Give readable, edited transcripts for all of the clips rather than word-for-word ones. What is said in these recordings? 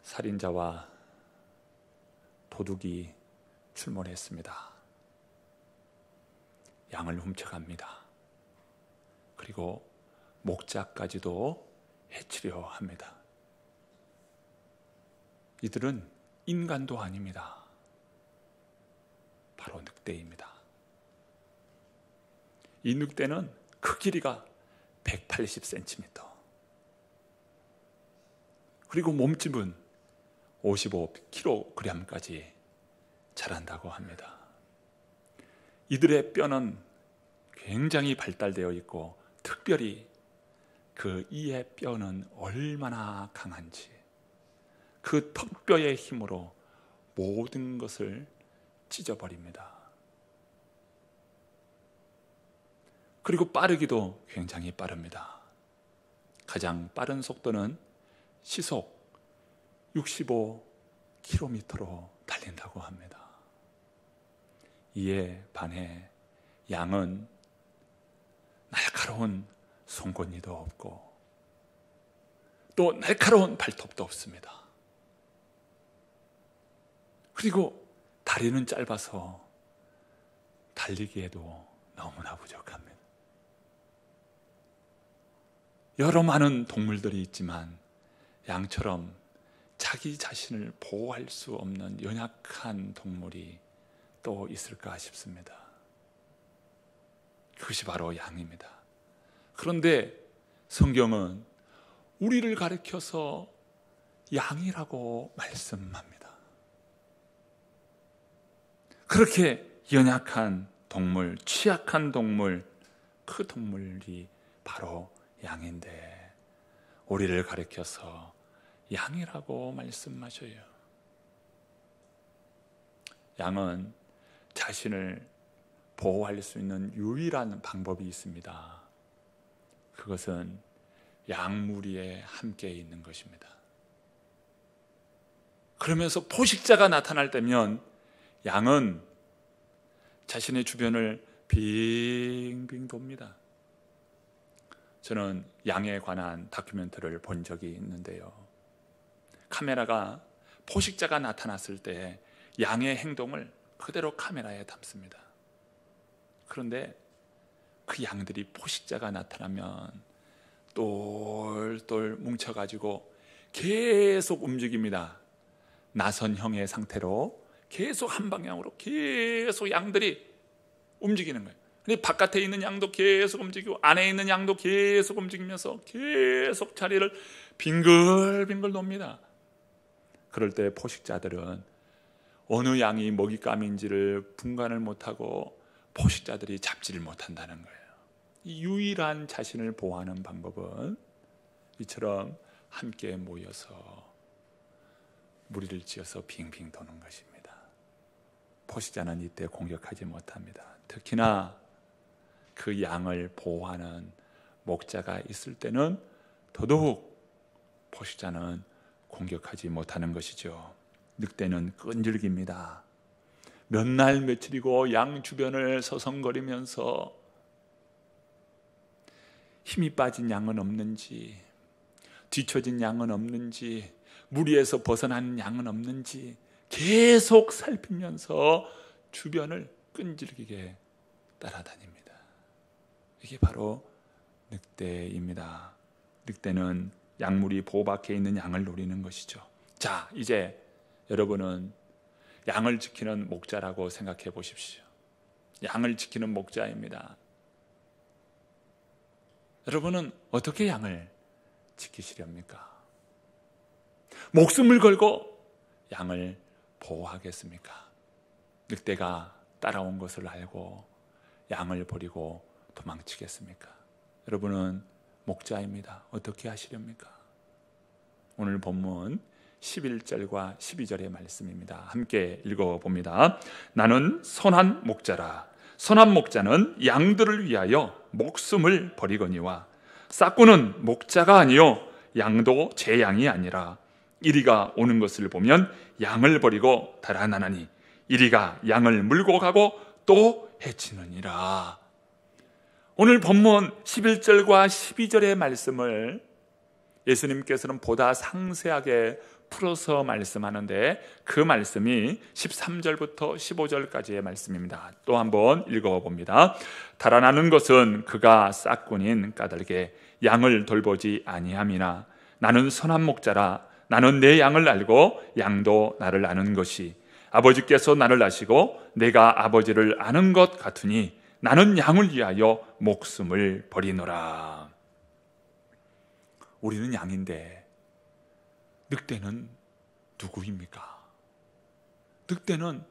살인자와 도둑이 출몰했습니다. 양을 훔쳐갑니다. 그리고 목자까지도 해치려 합니다. 이들은 인간도 아닙니다. 바로 늑대입니다. 이 늑대는 그 길이가 180cm, 그리고 몸집은 55kg까지 자란다고 합니다. 이들의 뼈는 굉장히 발달되어 있고, 특별히 그 이의 뼈는 얼마나 강한지 그 턱뼈의 힘으로 모든 것을 찢어버립니다. 그리고 빠르기도 굉장히 빠릅니다. 가장 빠른 속도는 시속 65km로 달린다고 합니다. 이에 반해 양은 날카로운 송곳니도 없고 또 날카로운 발톱도 없습니다. 그리고 다리는 짧아서 달리기에도 너무나 부족합니다. 여러 많은 동물들이 있지만 양처럼 자기 자신을 보호할 수 없는 연약한 동물이 또 있을까 싶습니다. 그것이 바로 양입니다. 그런데 성경은 우리를 가리켜서 양이라고 말씀합니다. 그렇게 연약한 동물, 취약한 동물, 그 동물이 바로 양인데 우리를 가리켜서 양이라고 말씀하셔요. 양은 자신을 보호할 수 있는 유일한 방법이 있습니다. 그것은 양무리에 함께 있는 것입니다. 그러면서 포식자가 나타날 때면 양은 자신의 주변을 빙빙 돕니다. 저는 양에 관한 다큐멘터리를 본 적이 있는데요, 카메라가 포식자가 나타났을 때 양의 행동을 그대로 카메라에 담습니다. 그런데 그 양들이 포식자가 나타나면 똘똘 뭉쳐가지고 계속 움직입니다. 나선형의 상태로 계속 한 방향으로 계속 양들이 움직이는 거예요. 근데 바깥에 있는 양도 계속 움직이고 안에 있는 양도 계속 움직이면서 계속 자리를 빙글빙글 돕니다. 그럴 때 포식자들은 어느 양이 먹잇감인지를 분간을 못하고 포식자들이 잡지를 못한다는 거예요. 이 유일한 자신을 보호하는 방법은 이처럼 함께 모여서 무리를 지어서 빙빙 도는 것입니다. 포식자는 이때 공격하지 못합니다. 특히나 그 양을 보호하는 목자가 있을 때는 더더욱 포식자는 공격하지 못하는 것이죠. 늑대는 끈질깁니다. 몇 날 며칠이고 양 주변을 서성거리면서 힘이 빠진 양은 없는지, 뒤처진 양은 없는지, 무리에서 벗어나는 양은 없는지 계속 살피면서 주변을 끈질기게 따라다닙니다. 이게 바로 늑대입니다. 늑대는 양무리 보호밖에 있는 양을 노리는 것이죠. 자, 이제 여러분은 양을 지키는 목자라고 생각해 보십시오. 양을 지키는 목자입니다. 여러분은 어떻게 양을 지키시렵니까? 목숨을 걸고 양을 보호하겠습니까? 늑대가 따라온 것을 알고 양을 버리고 도망치겠습니까? 여러분은 목자입니다. 어떻게 하시렵니까? 오늘 본문 11절과 12절의 말씀입니다. 함께 읽어봅니다. 나는 선한 목자라. 선한 목자는 양들을 위하여 목숨을 버리거니와 싹구는 목자가 아니요 양도 제 양이 아니라 이리가 오는 것을 보면 양을 버리고 달아나나니 이리가 양을 물고 가고 또 해치느니라. 오늘 본문 11절과 12절의 말씀을 예수님께서는 보다 상세하게 풀어서 말씀하는데 그 말씀이 13절부터 15절까지의 말씀입니다. 또 한번 읽어봅니다. 달아나는 것은 그가 싹꾼인 까닭에 양을 돌보지 아니함이나 나는 선한 목자라. 나는 내 양을 알고 양도 나를 아는 것이 아버지께서 나를 아시고 내가 아버지를 아는 것 같으니 나는 양을 위하여 목숨을 버리노라. 우리는 양인데 늑대는 누구입니까? 늑대는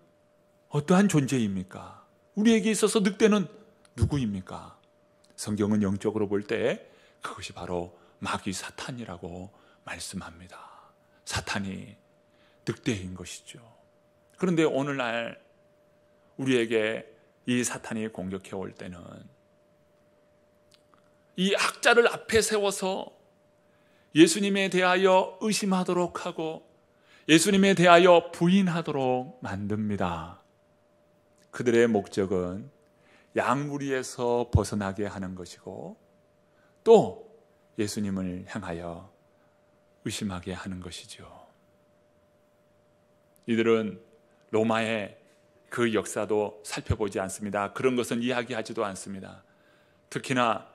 어떠한 존재입니까? 우리에게 있어서 늑대는 누구입니까? 성경은 영적으로 볼 때 그것이 바로 마귀 사탄이라고 말씀합니다. 사탄이 늑대인 것이죠. 그런데 오늘날 우리에게 이 사탄이 공격해 올 때는 이 학자를 앞에 세워서 예수님에 대하여 의심하도록 하고 예수님에 대하여 부인하도록 만듭니다. 그들의 목적은 양무리에서 벗어나게 하는 것이고 또 예수님을 향하여 의심하게 하는 것이죠. 이들은 로마의 그 역사도 살펴보지 않습니다. 그런 것은 이야기하지도 않습니다. 특히나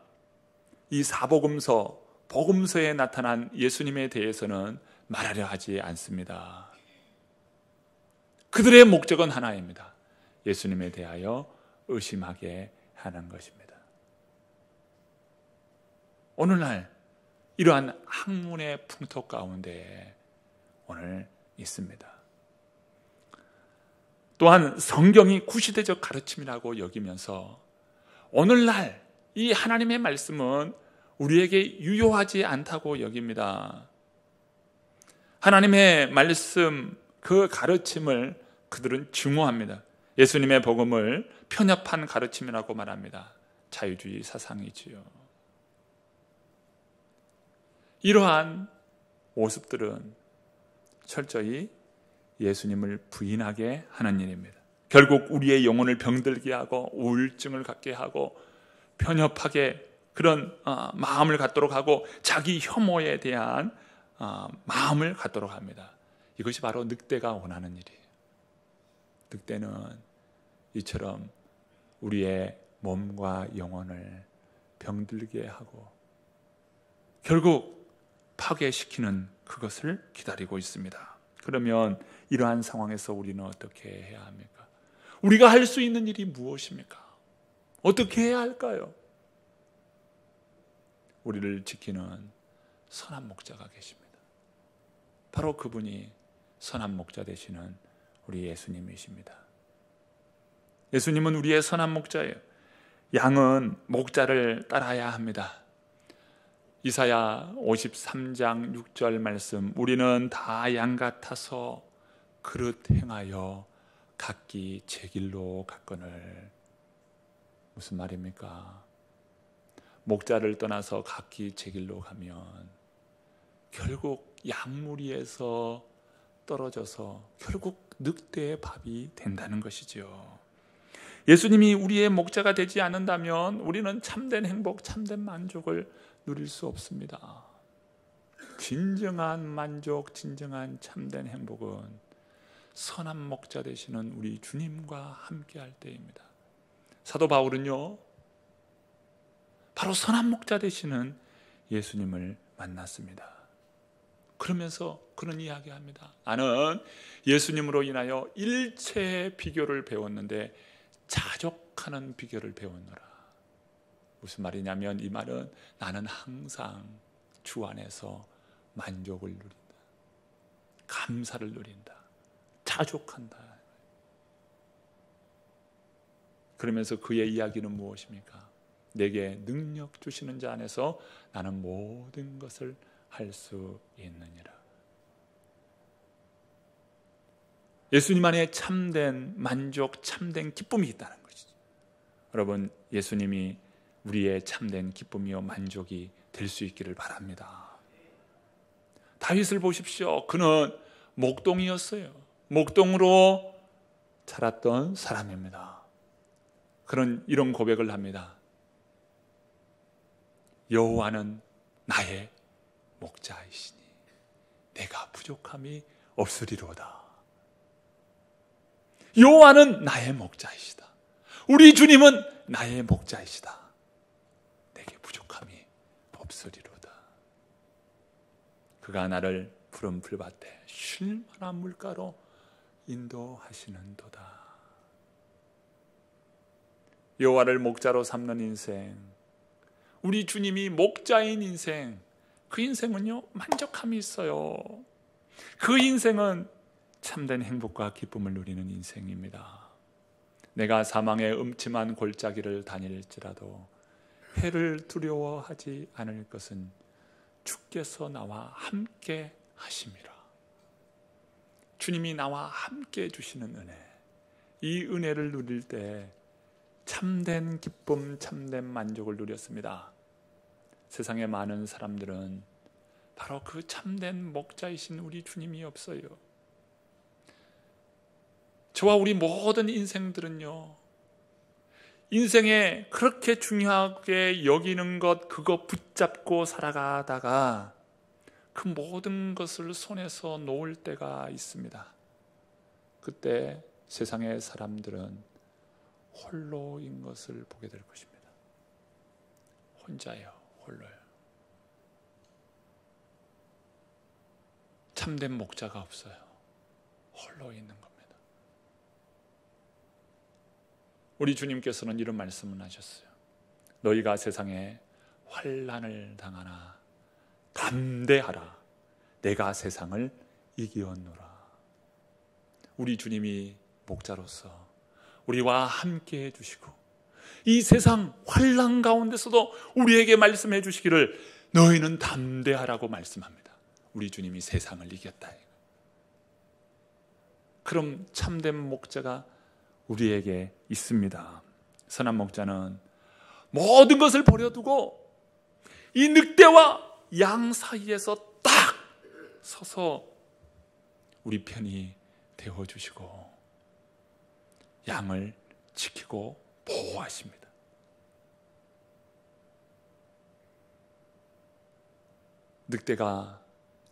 이 사복음서, 복음서에 나타난 예수님에 대해서는 말하려 하지 않습니다. 그들의 목적은 하나입니다. 예수님에 대하여 의심하게 하는 것입니다. 오늘날 이러한 학문의 풍토 가운데 오늘 있습니다. 또한 성경이 구시대적 가르침이라고 여기면서 오늘날 이 하나님의 말씀은 우리에게 유효하지 않다고 여깁니다. 하나님의 말씀 그 가르침을 그들은 증오합니다. 예수님의 복음을 편협한 가르침이라고 말합니다. 자유주의 사상이지요. 이러한 모습들은 철저히 예수님을 부인하게 하는 일입니다. 결국 우리의 영혼을 병들게 하고 우울증을 갖게 하고 편협하게 그런 마음을 갖도록 하고 자기 혐오에 대한 마음을 갖도록 합니다. 이것이 바로 늑대가 원하는 일이에요. 늑대는 이처럼 우리의 몸과 영혼을 병들게 하고 결국 파괴시키는 그것을 기다리고 있습니다. 그러면 이러한 상황에서 우리는 어떻게 해야 합니까? 우리가 할 수 있는 일이 무엇입니까? 어떻게 해야 할까요? 우리를 지키는 선한 목자가 계십니다. 바로 그분이 선한 목자 되시는 우리 예수님이십니다. 예수님은 우리의 선한 목자예요. 양은 목자를 따라야 합니다. 이사야 53장 6절 말씀, 우리는 다 양 같아서 그릇 행하여 각기 제 길로 갔거늘. 무슨 말입니까? 목자를 떠나서 각기 제 길로 가면 결국 양무리에서 떨어져서 결국 늑대의 밥이 된다는 것이죠. 예수님이 우리의 목자가 되지 않는다면 우리는 참된 행복, 참된 만족을 누릴 수 없습니다. 진정한 만족, 진정한 참된 행복은 선한 목자 되시는 우리 주님과 함께 할 때입니다. 사도 바울은요, 바로 선한 목자 되시는 예수님을 만났습니다. 그러면서 그런 이야기합니다. 나는 예수님으로 인하여 일체의 비결을 배웠는데 자족하는 비결을 배웠노라. 무슨 말이냐면 이 말은 나는 항상 주 안에서 만족을 누린다. 감사를 누린다. 자족한다. 그러면서 그의 이야기는 무엇입니까? 내게 능력 주시는 자 안에서 나는 모든 것을 할 수 있느니라. 예수님 안에 참된 만족, 참된 기쁨이 있다는 것이죠. 여러분, 예수님이 우리의 참된 기쁨이요 만족이 될 수 있기를 바랍니다. 다윗을 보십시오. 그는 목동이었어요. 목동으로 자랐던 사람입니다. 그는 이런 고백을 합니다. 여호와는 나의 목자이시니 내가 부족함이 없으리로다. 여호와는 나의 목자이시다. 우리 주님은 나의 목자이시다. 내게 부족함이 없으리로다. 그가 나를 푸른 풀밭에 쉴 만한 물가로 인도하시는도다. 여호와를 목자로 삼는 인생, 우리 주님이 목자인 인생, 그 인생은요 만족함이 있어요. 그 인생은 참된 행복과 기쁨을 누리는 인생입니다. 내가 사망의 음침한 골짜기를 다닐지라도 해를 두려워하지 않을 것은 주께서 나와 함께 하심이라. 주님이 나와 함께 해주시는 은혜, 이 은혜를 누릴 때 참된 기쁨, 참된 만족을 누렸습니다. 세상의 많은 사람들은 바로 그 참된 목자이신 우리 주님이 없어요. 저와 우리 모든 인생들은요, 인생에 그렇게 중요하게 여기는 것, 그거 붙잡고 살아가다가 그 모든 것을 손에서 놓을 때가 있습니다. 그때 세상의 사람들은 홀로인 것을 보게 될 것입니다. 혼자요, 홀로요. 참된 목자가 없어요. 홀로 있는 겁니다. 우리 주님께서는 이런 말씀을 하셨어요. 너희가 세상에 환난을 당하나 담대하라. 내가 세상을 이기었노라. 우리 주님이 목자로서 우리와 함께 해주시고 이 세상 환난 가운데서도 우리에게 말씀해 주시기를 너희는 담대하라고 말씀합니다. 우리 주님이 세상을 이겼다. 그럼 참된 목자가 우리에게 있습니다. 선한 목자는 모든 것을 버려두고 이 늑대와 양 사이에서 딱 서서 우리 편이 되어주시고 양을 지키고 보호하십니다. 늑대가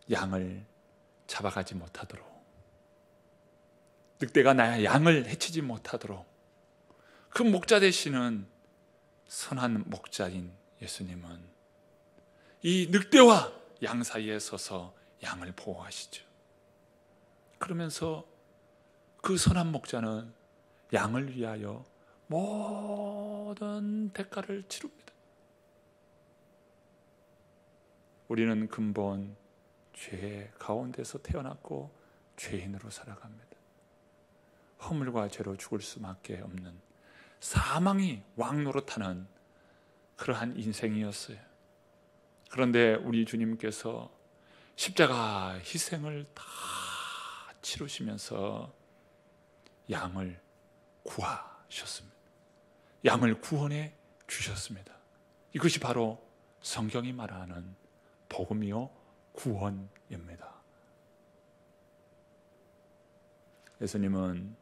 양을 잡아가지 못하도록, 늑대가 나의 양을 해치지 못하도록 그 목자 되시는 선한 목자인 예수님은 이 늑대와 양 사이에 서서 양을 보호하시죠. 그러면서 그 선한 목자는 양을 위하여 모든 대가를 치릅니다. 우리는 근본 죄 가운데서 태어났고 죄인으로 살아갑니다. 허물과 죄로 죽을 수밖에 없는 사망이 왕노릇하는 그러한 인생이었어요. 그런데 우리 주님께서 십자가 희생을 다 치르시면서 양을 구하셨습니다. 양을 구원해 주셨습니다. 이것이 바로 성경이 말하는 복음이요 구원입니다. 예수님은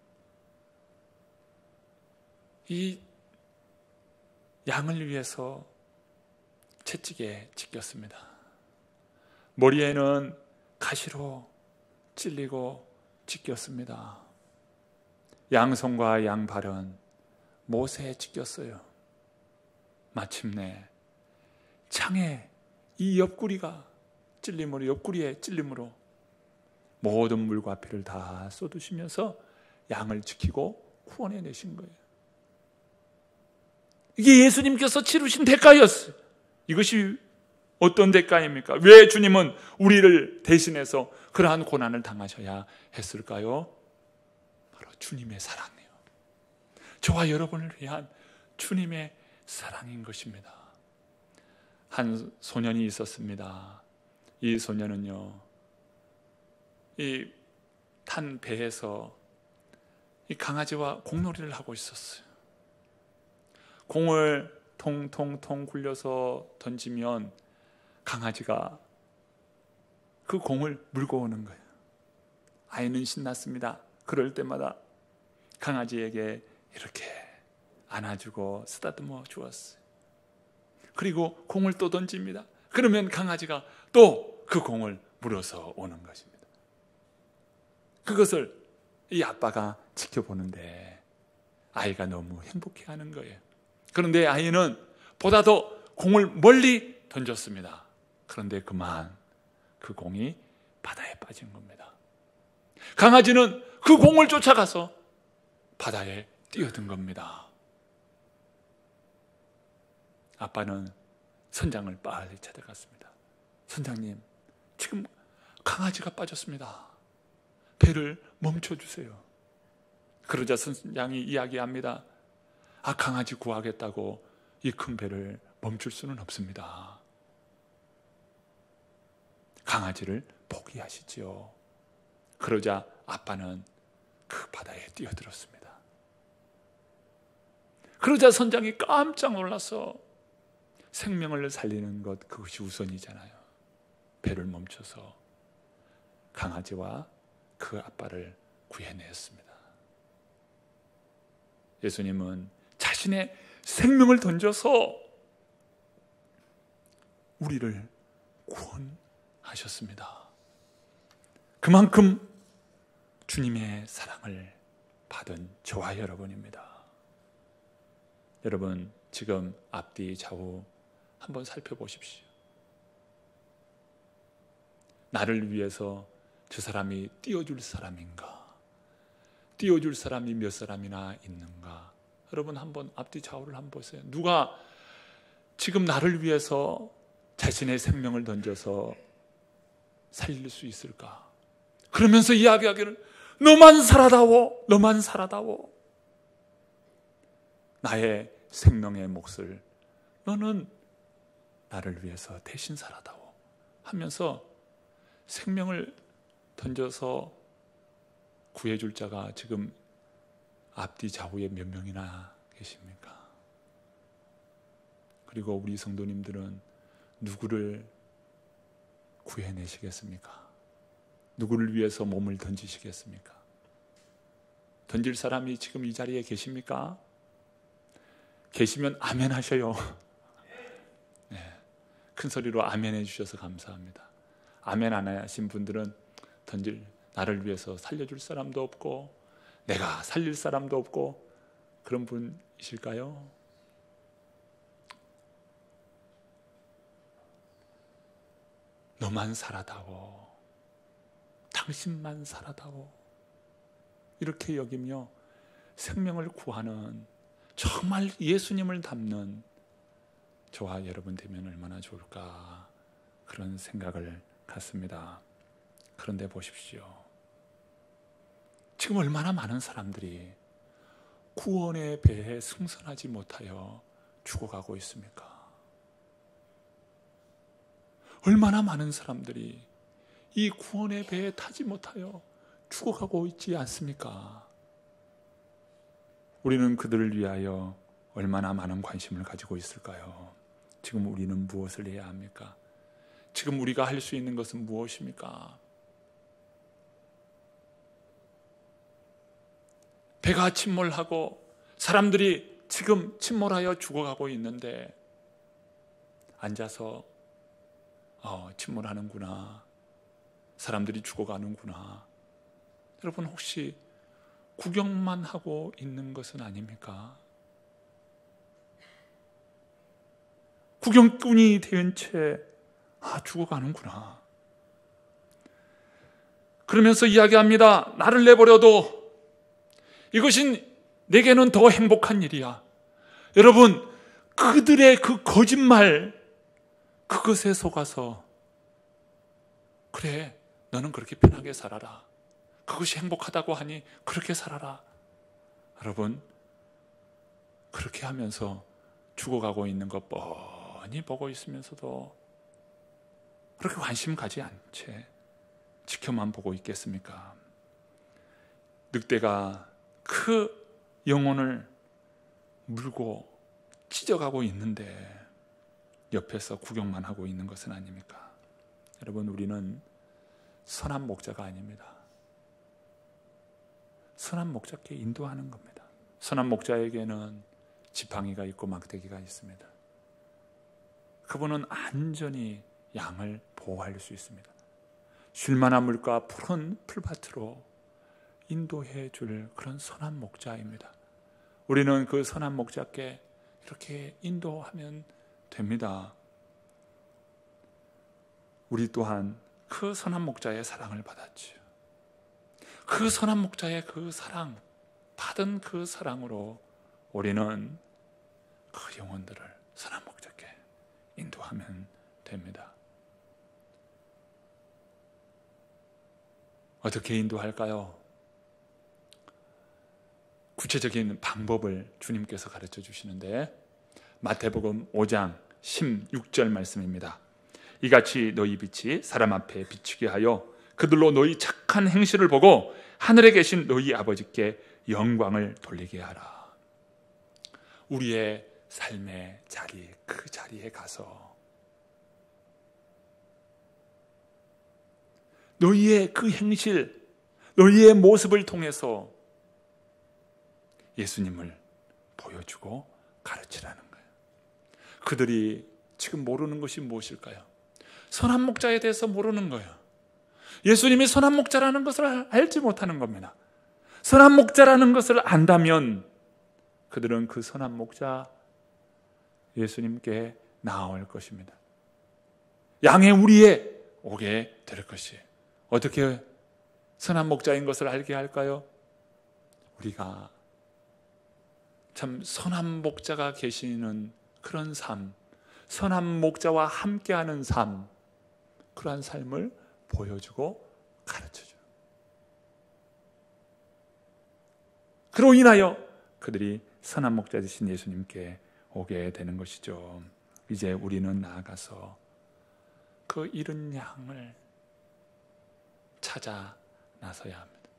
이 양을 위해서 채찍에 찢겼습니다. 머리에는 가시로 찔리고 찢겼습니다. 양손과 양발은 못에 찢겼어요. 마침내 창에 이 옆구리가 찔림으로, 옆구리에 찔림으로 모든 물과 피를 다 쏟으시면서 양을 지키고 구원해 내신 거예요. 이게 예수님께서 치르신 대가였어요. 이것이 어떤 대가입니까? 왜 주님은 우리를 대신해서 그러한 고난을 당하셔야 했을까요? 바로 주님의 사랑이에요. 저와 여러분을 위한 주님의 사랑인 것입니다. 한 소년이 있었습니다. 이 소년은요, 이 탄 배에서 이 강아지와 공놀이를 하고 있었어요. 공을 통통통 굴려서 던지면 강아지가 그 공을 물고 오는 거예요. 아이는 신났습니다. 그럴 때마다 강아지에게 이렇게 안아주고 쓰다듬어 주었어요. 그리고 공을 또 던집니다. 그러면 강아지가 또 그 공을 물어서 오는 것입니다. 그것을 이 아빠가 지켜보는데 아이가 너무 행복해하는 거예요. 그런데 아이는 보다도 공을 멀리 던졌습니다. 그런데 그만 그 공이 바다에 빠진 겁니다. 강아지는 그 공을 쫓아가서 바다에 뛰어든 겁니다. 아빠는 선장을 빨리 찾아갔습니다. 선장님, 지금 강아지가 빠졌습니다. 배를 멈춰주세요. 그러자 선장이 이야기합니다. 강아지 구하겠다고 이 큰 배를 멈출 수는 없습니다. 강아지를 포기하시지요. 그러자 아빠는 그 바다에 뛰어들었습니다. 그러자 선장이 깜짝 놀라서 생명을 살리는 것, 그것이 우선이잖아요. 배를 멈춰서 강아지와 그 아빠를 구해냈습니다. 예수님은 자신의 생명을 던져서 우리를 구원하셨습니다. 그만큼 주님의 사랑을 받은 저와 여러분입니다. 여러분, 지금 앞뒤 좌우 한번 살펴보십시오. 나를 위해서 저 사람이 띄워줄 사람인가? 띄워줄 사람이 몇 사람이나 있는가? 여러분 한번 앞뒤 좌우를 한번 보세요. 누가 지금 나를 위해서 자신의 생명을 던져서 살릴 수 있을까? 그러면서 이야기하기를 너만 살아다오, 너만 살아다오. 나의 생명의 몫을 너는 나를 위해서 대신 살아다오 하면서 생명을 던져서 구해줄 자가 지금 앞뒤 좌우에 몇 명이나 계십니까? 그리고 우리 성도님들은 누구를 구해내시겠습니까? 누구를 위해서 몸을 던지시겠습니까? 던질 사람이 지금 이 자리에 계십니까? 계시면 아멘 하셔요. 네, 큰 소리로 아멘 해주셔서 감사합니다. 아멘 안 하신 분들은 나를 위해서 살려줄 사람도 없고 내가 살릴 사람도 없고 그런 분이실까요? 너만 살아다오, 당신만 살아다오, 이렇게 여기며 생명을 구하는 정말 예수님을 닮는 저와 여러분 되면 얼마나 좋을까, 그런 생각을 갖습니다. 그런데 보십시오, 지금 얼마나 많은 사람들이 구원의 배에 승선하지 못하여 죽어가고 있습니까? 얼마나 많은 사람들이 이 구원의 배에 타지 못하여 죽어가고 있지 않습니까? 우리는 그들을 위하여 얼마나 많은 관심을 가지고 있을까요? 지금 우리는 무엇을 해야 합니까? 지금 우리가 할 수 있는 것은 무엇입니까? 배가 침몰하고 사람들이 지금 침몰하여 죽어가고 있는데 앉아서 침몰하는구나, 사람들이 죽어가는구나, 여러분 혹시 구경만 하고 있는 것은 아닙니까? 구경꾼이 된 채 죽어가는구나 그러면서 이야기합니다. 나를 내버려도 이것이 내게는 더 행복한 일이야. 여러분, 그들의 그 거짓말, 그것에 속아서 그래, 너는 그렇게 편하게 살아라, 그것이 행복하다고 하니 그렇게 살아라. 여러분, 그렇게 하면서 죽어가고 있는 것 뻔히 보고 있으면서도 그렇게 관심 가지 않채 지켜만 보고 있겠습니까? 늑대가 그 영혼을 물고 찢어가고 있는데 옆에서 구경만 하고 있는 것은 아닙니까? 여러분, 우리는 선한 목자가 아닙니다. 선한 목자께 인도하는 겁니다. 선한 목자에게는 지팡이가 있고 막대기가 있습니다. 그분은 안전히 양을 보호할 수 있습니다. 쉴만한 물과 푸른 풀밭으로 인도해 줄 그런 선한 목자입니다. 우리는 그 선한 목자께 이렇게 인도하면 됩니다. 우리 또한 그 선한 목자의 사랑을 받았지요. 그 선한 목자의 그 사랑, 받은 그 사랑으로 우리는 그 영혼들을 선한 목자께 인도하면 됩니다. 어떻게 인도할까요? 구체적인 방법을 주님께서 가르쳐 주시는데 마태복음 5장 16절 말씀입니다. 이같이 너희 빛이 사람 앞에 비추게 하여 그들로 너희 착한 행실을 보고 하늘에 계신 너희 아버지께 영광을 돌리게 하라. 우리의 삶의 자리, 그 자리에 가서 너희의 그 행실, 너희의 모습을 통해서 예수님을 보여주고 가르치라는 거예요. 그들이 지금 모르는 것이 무엇일까요? 선한 목자에 대해서 모르는 거예요. 예수님이 선한 목자라는 것을 알지 못하는 겁니다. 선한 목자라는 것을 안다면 그들은 그 선한 목자 예수님께 나아올 것입니다. 양의 우리에 오게 될 것이에요. 어떻게 선한 목자인 것을 알게 할까요? 우리가 참 선한 목자가 계시는 그런 삶, 선한 목자와 함께하는 삶, 그러한 삶을 보여주고 가르쳐줘요. 그로 인하여 그들이 선한 목자 되신 예수님께 오게 되는 것이죠. 이제 우리는 나아가서 그 잃은 양을 찾아 나서야 합니다.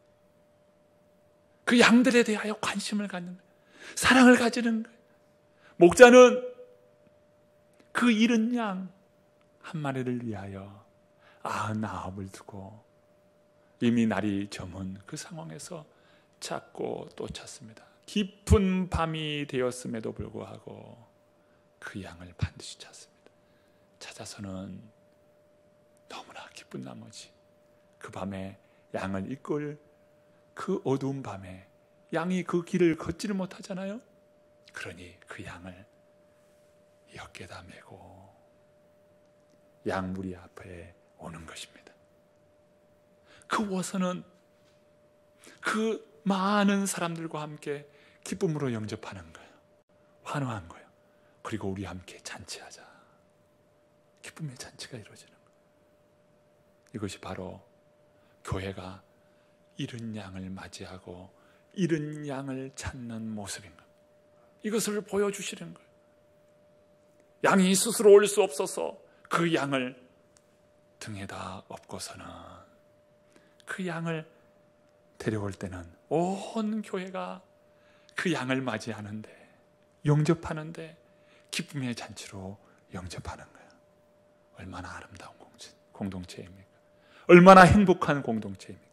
그 양들에 대하여 관심을 갖는 거예요. 사랑을 가지는 거예요. 목자는 그 잃은 양 한 마리를 위하여 99을 두고 이미 날이 저문 그 상황에서 찾고 또 찾습니다. 깊은 밤이 되었음에도 불구하고 그 양을 반드시 찾습니다. 찾아서는 너무나 기쁜 나머지 그 밤에 양을 이끌 그 어두운 밤에 양이 그 길을 걷지를 못하잖아요. 그러니 그 양을 어깨에다 메고 양무리 앞에 오는 것입니다. 그 와서는 그 많은 사람들과 함께 기쁨으로 영접하는 거예요. 환호한 거예요. 그리고 우리 함께 잔치하자. 기쁨의 잔치가 이루어지는 거예요. 이것이 바로 교회가 잃은 양을 맞이하고 잃은 양을 찾는 모습인 거예요. 이것을 보여주시는 거예요. 양이 스스로 올 수 없어서 그 양을 등에다 업고서는 그 양을 데려올 때는 온 교회가 그 양을 맞이하는데 영접하는데 기쁨의 잔치로 영접하는 거예요. 얼마나 아름다운 공동체입니까? 얼마나 행복한 공동체입니까?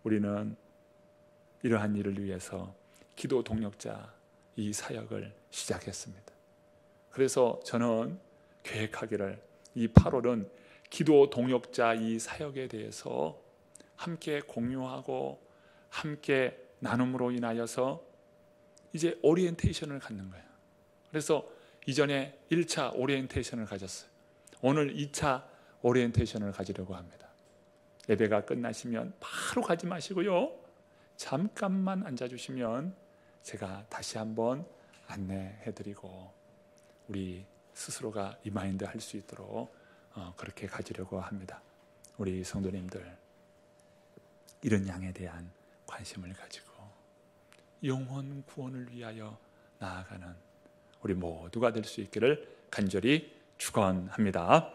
우리는 이러한 일을 위해서 기도 동역자 이 사역을 시작했습니다. 그래서 저는 계획하기를 이 8월은 기도 동역자 이 사역에 대해서 함께 공유하고 함께 나눔으로 인하여서 이제 오리엔테이션을 갖는 거예요. 그래서 이전에 1차 오리엔테이션을 가졌어요. 오늘 2차 오리엔테이션을 가지려고 합니다. 예배가 끝나시면 바로 가지 마시고요. 잠깐만 앉아주시면 제가 다시 한번 안내해드리고 우리 스스로가 리마인드 할 수 있도록 그렇게 가지려고 합니다. 우리 성도님들 이런 양에 대한 관심을 가지고 영혼 구원을 위하여 나아가는 우리 모두가 될 수 있기를 간절히 축원합니다.